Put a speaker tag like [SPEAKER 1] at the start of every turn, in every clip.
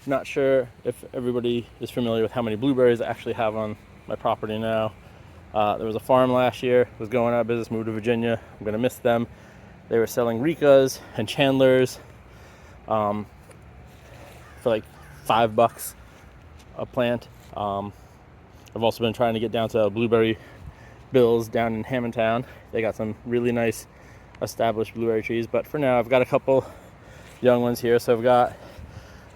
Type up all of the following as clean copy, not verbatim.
[SPEAKER 1] Not sure if everybody is familiar with how many blueberries I actually have on my property now. There was a farm last year, was going out of business, moved to Virginia. I'm gonna miss them. They were selling Ricas and Chandlers for like $5 a plant. I've also been trying to get down to Blueberry Bills down in Hammondtown. They got some really nice established blueberry trees, but for now I've got a couple young ones here. So I've got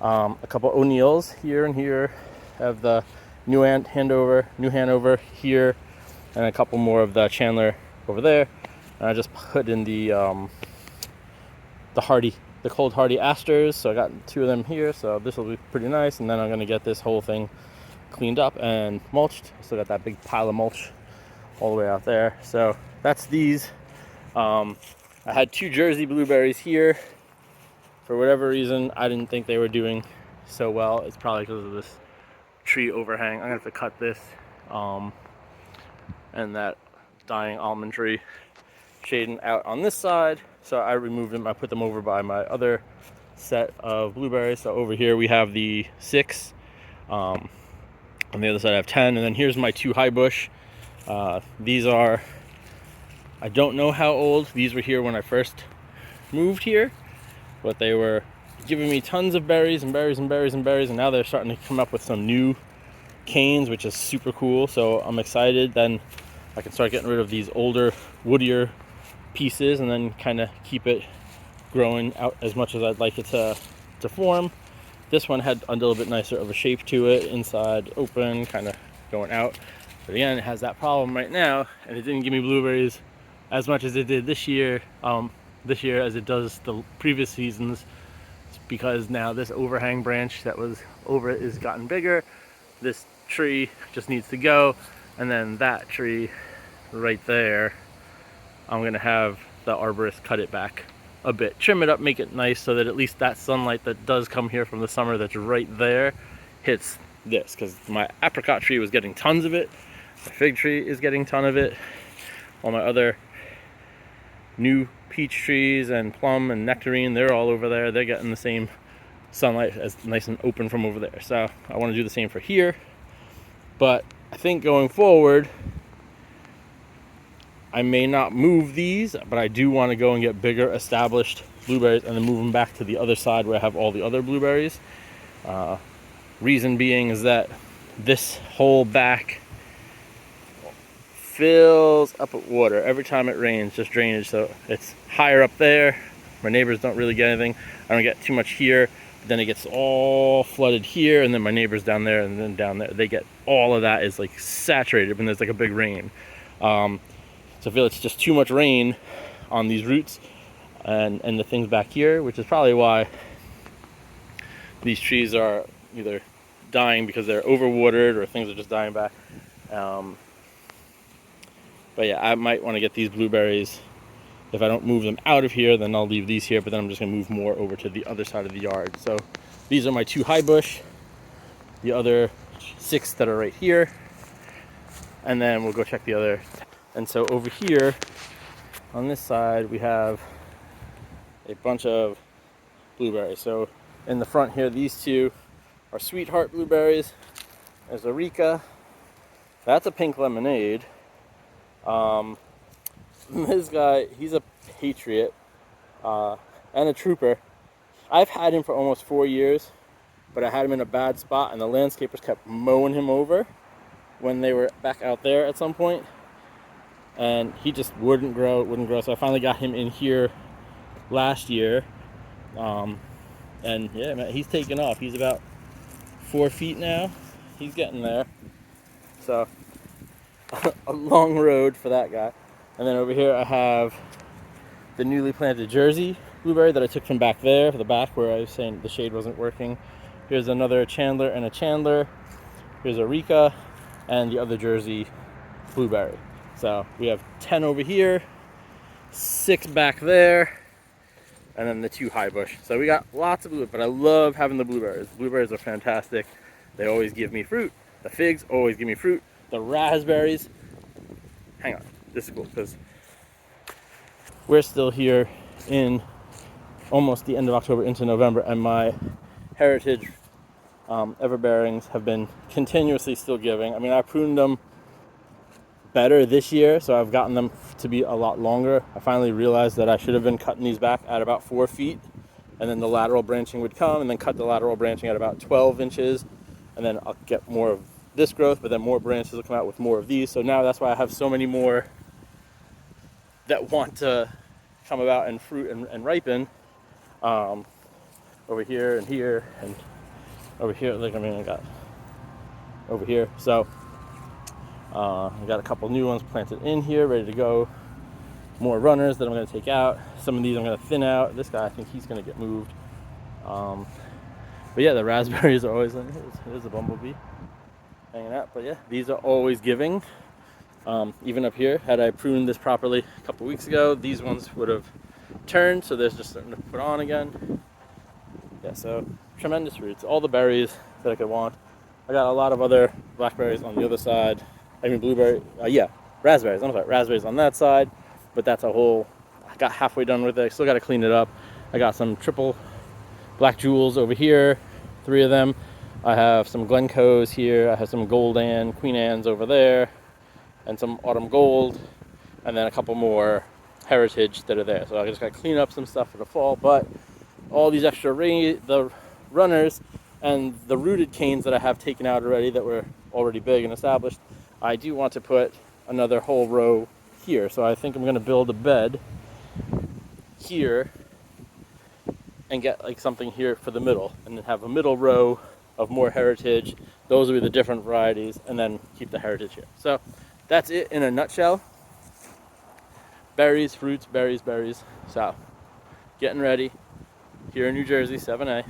[SPEAKER 1] a couple O'Neills here and here. I have the New Hanover here, and a couple more of the Chandler over there. And I just put in the cold hardy asters. So I got 2 of them here. So this will be pretty nice. And then I'm gonna get this whole thing cleaned up and mulched. I still got that big pile of mulch all the way out there. So that's these. I had 2 Jersey blueberries here. For whatever reason, I didn't think they were doing so well. It's probably because of this tree overhang. I'm gonna have to cut this and that dying almond tree shading out on this side. So I removed them. I put them over by my other set of blueberries. So over here we have the 6. On the other side I have 10. And then here's my 2 high bush. These are, I don't know how old. These were here when I first moved here, but they were giving me tons of berries and berries and berries and berries, and now they're starting to come up with some new canes, which is super cool. So I'm excited. Then I can start getting rid of these older, woodier pieces and then kind of keep it growing out as much as I'd like it to form. This one had a little bit nicer of a shape to it, inside open, kind of going out. But again, it has that problem right now, and it didn't give me blueberries as much as it did this year as it does the previous seasons. It's because now this overhang branch that was over it is gotten bigger. This tree just needs to go, and then that tree right there, I'm gonna have the arborist cut it back a bit, trim it up, make it nice so that at least that sunlight that does come here from the summer that's right there hits this, because my apricot tree was getting tons of it, my fig tree is getting a ton of it, all my other new peach trees and plum and nectarine, they're all over there. They're getting the same sunlight as nice and open from over there. So I want to do the same for here. But I think going forward, I may not move these, but I do want to go and get bigger established blueberries and then move them back to the other side where I have all the other blueberries. Reason being is that this whole back fills up with water every time it rains, just drainage. So it's higher up there. My neighbors don't really get anything. I don't get too much here, but then it gets all flooded here, and then my neighbors down there, and then down there, they get all of that is like saturated when there's like a big rain. So I feel it's just too much rain on these roots and the things back here, which is probably why these trees are either dying because they're overwatered or things are just dying back. But yeah, I might want to get these blueberries. If I don't move them out of here, then I'll leave these here, but then I'm just gonna move more over to the other side of the yard. So these are my 2 high bush, the other 6 that are right here, and then we'll go check the other. And so over here on this side, we have a bunch of blueberries. So in the front here, these 2 are sweetheart blueberries. There's a Rica. That's a pink lemonade. This guy, he's a patriot and a trooper. I've had him for almost 4 years, but I had him in a bad spot, and the landscapers kept mowing him over when they were back out there at some point, and he just wouldn't grow. So I finally got him in here last year, and yeah, man, he's taken off. He's about 4 feet now. He's getting there. So a long road for that guy. And then over here I have the newly planted Jersey blueberry that I took from back there, the back where I was saying the shade wasn't working. Here's another Chandler and a Chandler. Here's a Rica and the other Jersey blueberry. So we have 10 over here, 6 back there, and then the 2 high bush. So we got lots of blueberries, but I love having the blueberries. Blueberries are fantastic. They always give me fruit. The figs always give me fruit. The raspberries, hang on, this is cool because we're still here in almost the end of October into November, and my heritage Everbearings have been continuously still giving. I mean, I pruned them better this year, so I've gotten them to be a lot longer. I finally realized that I should have been cutting these back at about 4 feet, and then the lateral branching would come, and then cut the lateral branching at about 12 inches, and then I'll get more of this growth, but then more branches will come out with more of these. So now that's why I have so many more that want to come about and fruit and ripen, over here and over here. Like, I mean, I got over here. So I got a couple new ones planted in here, ready to go. More runners that I'm going to take out. Some of these I'm going to thin out. This guy, I think he's going to get moved. But yeah, the raspberries are always, there's a bumblebee hanging out. But yeah, these are always giving. Even up here, had I pruned this properly a couple weeks ago, these ones would have turned, so there's just starting to put on again. Yeah, so tremendous fruits. All the berries that I could want. I got a lot of other blackberries on the other side. I mean, raspberries. I'm sorry, raspberries on that side, but that's a whole. I got halfway done with it. I still got to clean it up. I got some triple black jewels over here, 3 of them. I have some Glencoes here. I have some Gold Anne, Queen Anne's over there, and some Autumn Gold, and then a couple more Heritage that are there. So I just got to clean up some stuff for the fall, but all these extra the runners and the rooted canes that I have taken out already that were already big and established, I do want to put another whole row here. So I think I'm going to build a bed here and get like something here for the middle, and then have a middle row of more Heritage. Those will be the different varieties, and then keep the Heritage here. So that's it in a nutshell. Berries, fruits, berries, berries. So getting ready here in New Jersey, 7A.